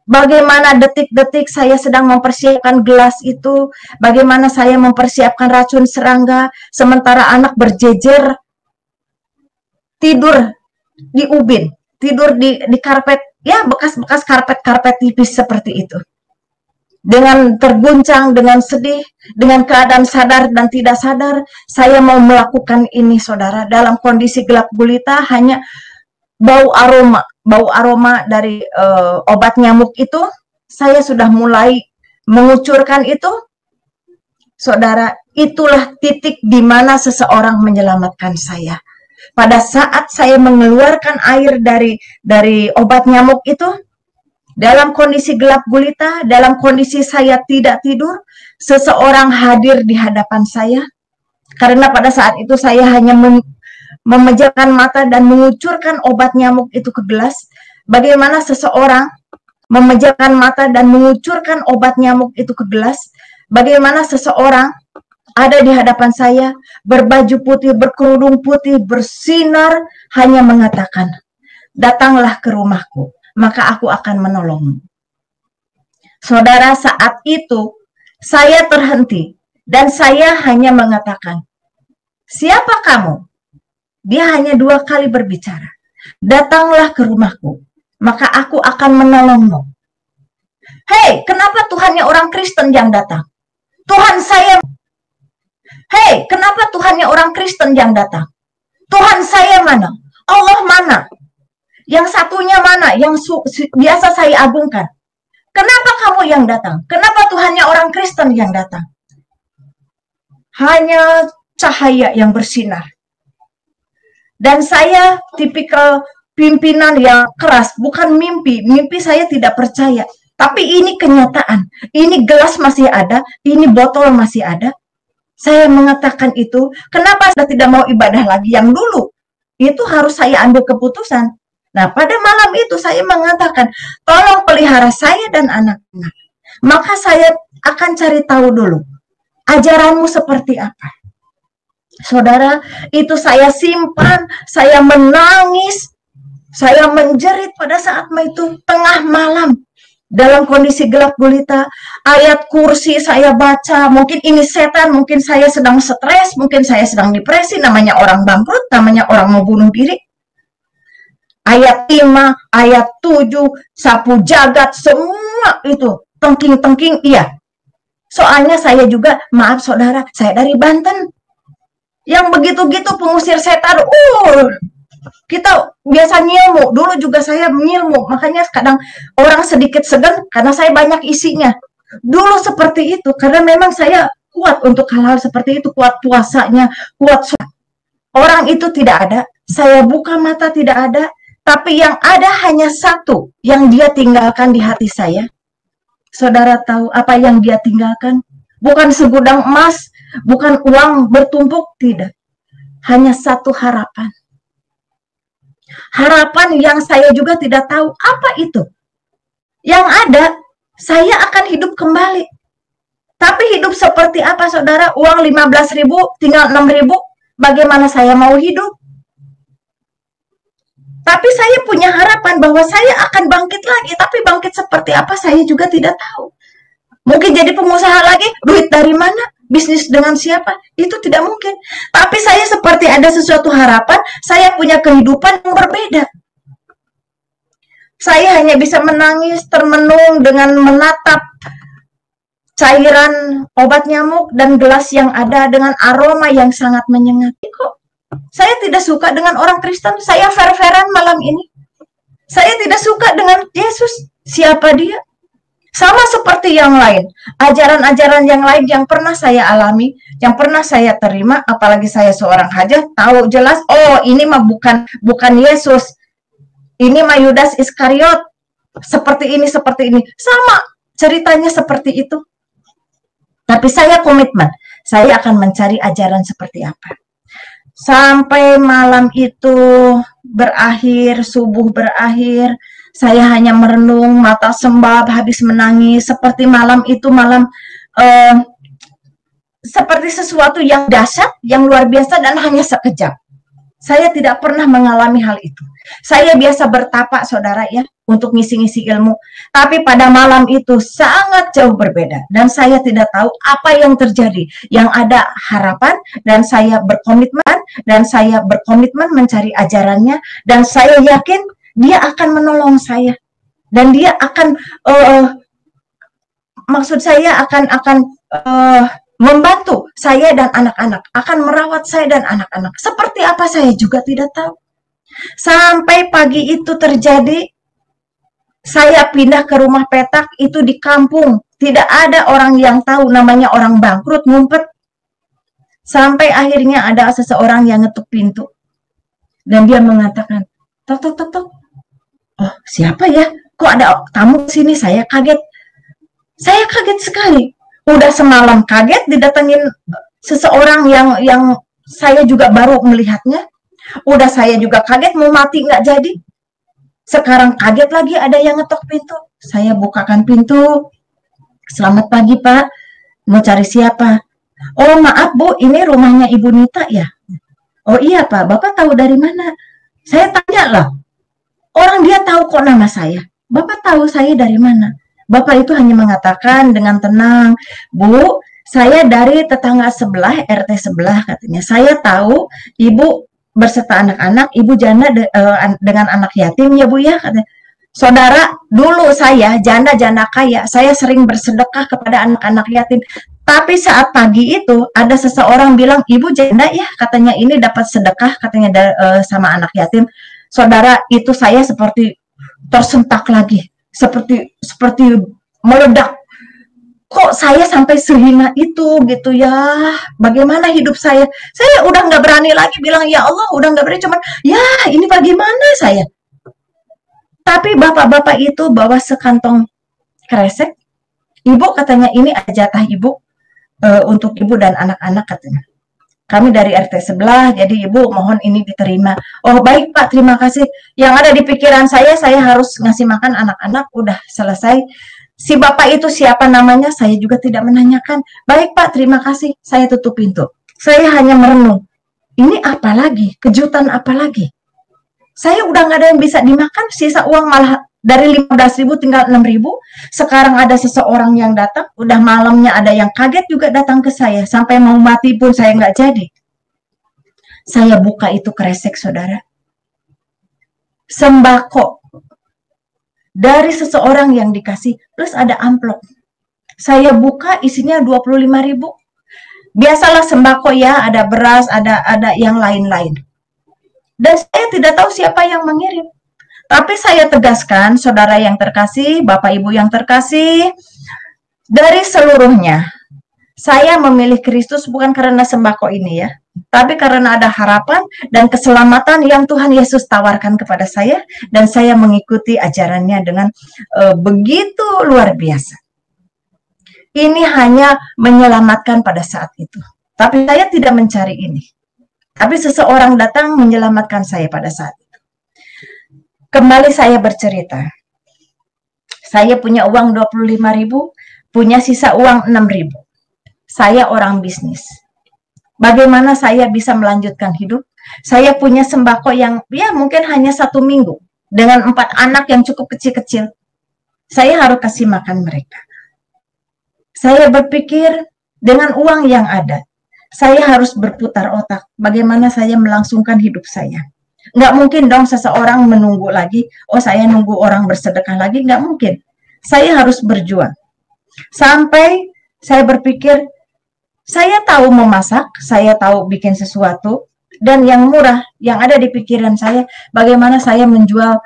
Bagaimana detik-detik saya sedang mempersiapkan gelas itu, bagaimana saya mempersiapkan racun serangga, sementara anak berjejer tidur di ubin, tidur di karpet, ya bekas-bekas karpet-karpet tipis seperti itu. Dengan terguncang, dengan sedih, dengan keadaan sadar dan tidak sadar, saya mau melakukan ini, saudara, dalam kondisi gelap gulita, hanya bau aroma dari obat nyamuk itu, saya sudah mulai mengucurkan itu, saudara. Itulah titik di mana seseorang menyelamatkan saya. Pada saat saya mengeluarkan air dari obat nyamuk itu, dalam kondisi gelap gulita, dalam kondisi saya tidak tidur, seseorang hadir di hadapan saya. Karena pada saat itu saya hanya memejamkan mata dan mengucurkan obat nyamuk itu ke gelas. Bagaimana seseorang memejamkan mata dan mengucurkan obat nyamuk itu ke gelas. Bagaimana seseorang ada di hadapan saya, berbaju putih, berkerudung putih, bersinar, hanya mengatakan, datanglah ke rumahku, maka aku akan menolongmu. Saudara, saat itu saya terhenti dan saya hanya mengatakan, siapa kamu? Dia hanya 2 kali berbicara. Datanglah ke rumahku, maka aku akan menolongmu. Hei, kenapa Tuhannya orang Kristen yang datang? Tuhan saya. Hei, kenapa Tuhannya orang Kristen yang datang? Tuhan saya mana? Allah mana? Yang satunya mana? Yang biasa saya agungkan. Kenapa kamu yang datang? Kenapa Tuhannya orang Kristen yang datang? Hanya cahaya yang bersinar. Dan saya tipikal pimpinan yang keras, bukan mimpi. Mimpi saya tidak percaya. Tapi ini kenyataan. Ini gelas masih ada, ini botol masih ada. Saya mengatakan itu, kenapa saya tidak mau ibadah lagi yang dulu? Itu harus saya ambil keputusan. Nah, pada malam itu saya mengatakan, tolong pelihara saya dan anak-anak. Maka saya akan cari tahu dulu, ajaranmu seperti apa. Saudara, itu saya simpan, saya menangis, saya menjerit pada saat itu tengah malam. Dalam kondisi gelap gulita, ayat kursi saya baca, mungkin ini setan, mungkin saya sedang stres, mungkin saya sedang depresi, namanya orang bangkrut, namanya orang mau bunuh diri. Ayat 5, ayat 7, sapu jagat, semua itu, tengking-tengking, iya. Soalnya saya juga, maaf saudara, saya dari Banten. Yang begitu-gitu pengusir setan, kita biasa nyilmu, dulu juga saya nyilmu, makanya kadang orang sedikit segan karena saya banyak isinya. Dulu seperti itu, karena memang saya kuat untuk hal-hal seperti itu, kuat puasanya, kuat sholat. Orang itu tidak ada, saya buka mata tidak ada, tapi yang ada hanya satu yang dia tinggalkan di hati saya. Saudara tahu apa yang dia tinggalkan? Bukan segudang emas, bukan uang bertumpuk, tidak. Hanya satu harapan. Harapan yang saya juga tidak tahu apa itu. Yang ada, saya akan hidup kembali. Tapi hidup seperti apa, saudara? Uang 15.000, tinggal 6.000, bagaimana saya mau hidup? Tapi saya punya harapan bahwa saya akan bangkit lagi. Tapi bangkit seperti apa, saya juga tidak tahu. Mungkin jadi pengusaha lagi, duit dari mana? Bisnis dengan siapa? Itu tidak mungkin. Tapi saya seperti ada sesuatu harapan, saya punya kehidupan yang berbeda. Saya hanya bisa menangis, termenung dengan menatap cairan obat nyamuk dan gelas yang ada dengan aroma yang sangat menyengat. Kok saya tidak suka dengan orang Kristen? Saya fair-fairan malam ini. Saya tidak suka dengan Yesus. Siapa dia? Sama seperti yang lain, ajaran-ajaran yang lain yang pernah saya alami, yang pernah saya terima, apalagi saya seorang hajat, tahu jelas, oh ini mah bukan Yesus, ini mah Yudas Iskariot, seperti ini, sama ceritanya seperti itu. Tapi saya komitmen, saya akan mencari ajaran seperti apa. Sampai malam itu berakhir, subuh berakhir, saya hanya merenung, mata sembab, habis menangis, seperti malam itu seperti sesuatu yang dahsyat, yang luar biasa dan hanya sekejap. Saya tidak pernah mengalami hal itu. Saya biasa bertapa, saudara ya. untuk ngisi-ngisi ilmu. Tapi pada malam itu sangat jauh berbeda. Dan saya tidak tahu apa yang terjadi. Yang ada harapan dan saya berkomitmen mencari ajarannya. Dan saya yakin dia akan menolong saya. Dan dia akan, maksud saya akan membantu saya dan anak-anak. Akan merawat saya dan anak-anak. Seperti apa saya juga tidak tahu. Sampai pagi itu terjadi, saya pindah ke rumah petak itu di kampung. Tidak ada orang yang tahu, namanya orang bangkrut ngumpet. Sampai akhirnya ada seseorang yang ngetuk pintu. Dan dia mengatakan, tok, tok, tok, tok. Oh, siapa ya? Kok ada tamu sini? Saya kaget. Saya kaget sekali. Udah semalam kaget didatengin seseorang yang saya juga baru melihatnya. Udah saya juga kaget mau mati nggak jadi. Sekarang kaget lagi ada yang ngetok pintu. Saya bukakan pintu. Selamat pagi Pak. Mau cari siapa? Oh maaf Bu, ini rumahnya Ibu Nita ya? Oh iya Pak, Bapak tahu dari mana? Saya tanya lah. Orang dia tahu kok nama saya. Bapak tahu saya dari mana? Bapak itu hanya mengatakan dengan tenang, Bu, saya dari tetangga sebelah, RT sebelah katanya. Saya tahu Ibu berserta anak-anak, ibu janda dengan anak yatim ya Bu ya, katanya. Saudara, dulu saya janda-janda kaya, saya sering bersedekah kepada anak-anak yatim. Tapi saat pagi itu ada seseorang bilang, ibu janda ya, katanya ini dapat sedekah, katanya sama anak yatim. Saudara, itu saya seperti tersentak lagi, seperti meledak. Kok saya sampai sehina itu gitu ya, bagaimana hidup saya udah nggak berani lagi bilang ya Allah, udah nggak berani, cuman ya ini bagaimana saya. Tapi bapak-bapak itu bawa sekantong kresek. Ibu katanya ini jatah ibu, untuk ibu dan anak-anak katanya. Kami dari RT sebelah, jadi ibu mohon ini diterima. Oh baik Pak, terima kasih. Yang ada di pikiran saya harus ngasih makan anak-anak, udah selesai. Si bapak itu siapa namanya, saya juga tidak menanyakan. Baik Pak, terima kasih. Saya tutup pintu. Saya hanya merenung. Ini apa lagi? Kejutan apa lagi? Saya udah nggak ada yang bisa dimakan, sisa uang malah dari 15.000 tinggal 6.000. Sekarang ada seseorang yang datang, udah malamnya ada yang kaget juga datang ke saya. Sampai mau mati pun saya nggak jadi. Saya buka itu kresek, saudara. Sembako dari seseorang yang dikasih, plus ada amplop. Saya buka isinya 25.000. Biasalah sembako ya, ada beras, ada yang lain-lain. Dan saya tidak tahu siapa yang mengirim. Tapi saya tegaskan, saudara yang terkasih, Bapak Ibu yang terkasih, dari seluruhnya, saya memilih Kristus bukan karena sembako ini ya, tapi karena ada harapan dan keselamatan yang Tuhan Yesus tawarkan kepada saya, dan saya mengikuti ajarannya dengan begitu luar biasa. Ini hanya menyelamatkan pada saat itu. Tapi saya tidak mencari ini. Tapi seseorang datang menyelamatkan saya pada saat itu. Kembali saya bercerita. Saya punya uang 25.000, punya sisa uang 6.000. Saya orang bisnis. Bagaimana saya bisa melanjutkan hidup? Saya punya sembako yang ya mungkin hanya 1 minggu. Dengan 4 anak yang cukup kecil-kecil. Saya harus kasih makan mereka. Saya berpikir dengan uang yang ada. Saya harus berputar otak. Bagaimana saya melangsungkan hidup saya. Nggak mungkin dong seseorang menunggu lagi. Oh saya nunggu orang bersedekah lagi. Nggak mungkin. Saya harus berjuang. Sampai saya berpikir, saya tahu memasak, saya tahu bikin sesuatu. Dan yang murah, yang ada di pikiran saya, bagaimana saya menjual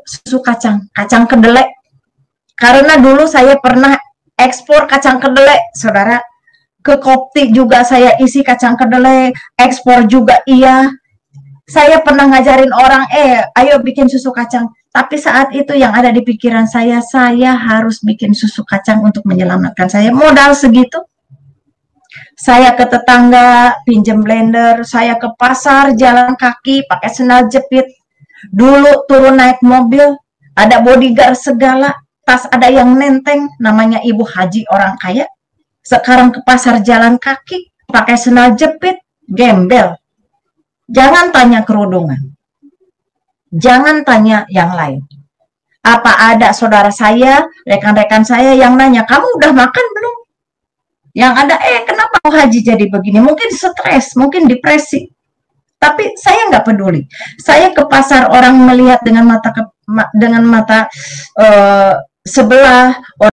susu kacang kedelai. Karena dulu saya pernah ekspor kacang kedelai, saudara. Ke Kopti juga saya isi kacang kedelai, ekspor juga iya. Saya pernah ngajarin orang, ayo bikin susu kacang. Tapi saat itu yang ada di pikiran saya harus bikin susu kacang untuk menyelamatkan saya. Modal segitu. Saya ke tetangga, pinjem blender, saya ke pasar, jalan kaki, pakai sendal jepit. Dulu turun naik mobil, ada bodyguard segala, tas ada yang nenteng, namanya Ibu Haji orang kaya. Sekarang ke pasar jalan kaki, pakai sendal jepit, gembel. Jangan tanya kerudungan. Jangan tanya yang lain. Apa ada saudara saya, rekan-rekan saya yang nanya, kamu udah makan belum? Yang ada, kenapa mau haji jadi begini? Mungkin stres, mungkin depresi. Tapi saya nggak peduli. Saya ke pasar, orang melihat dengan mata sebelah,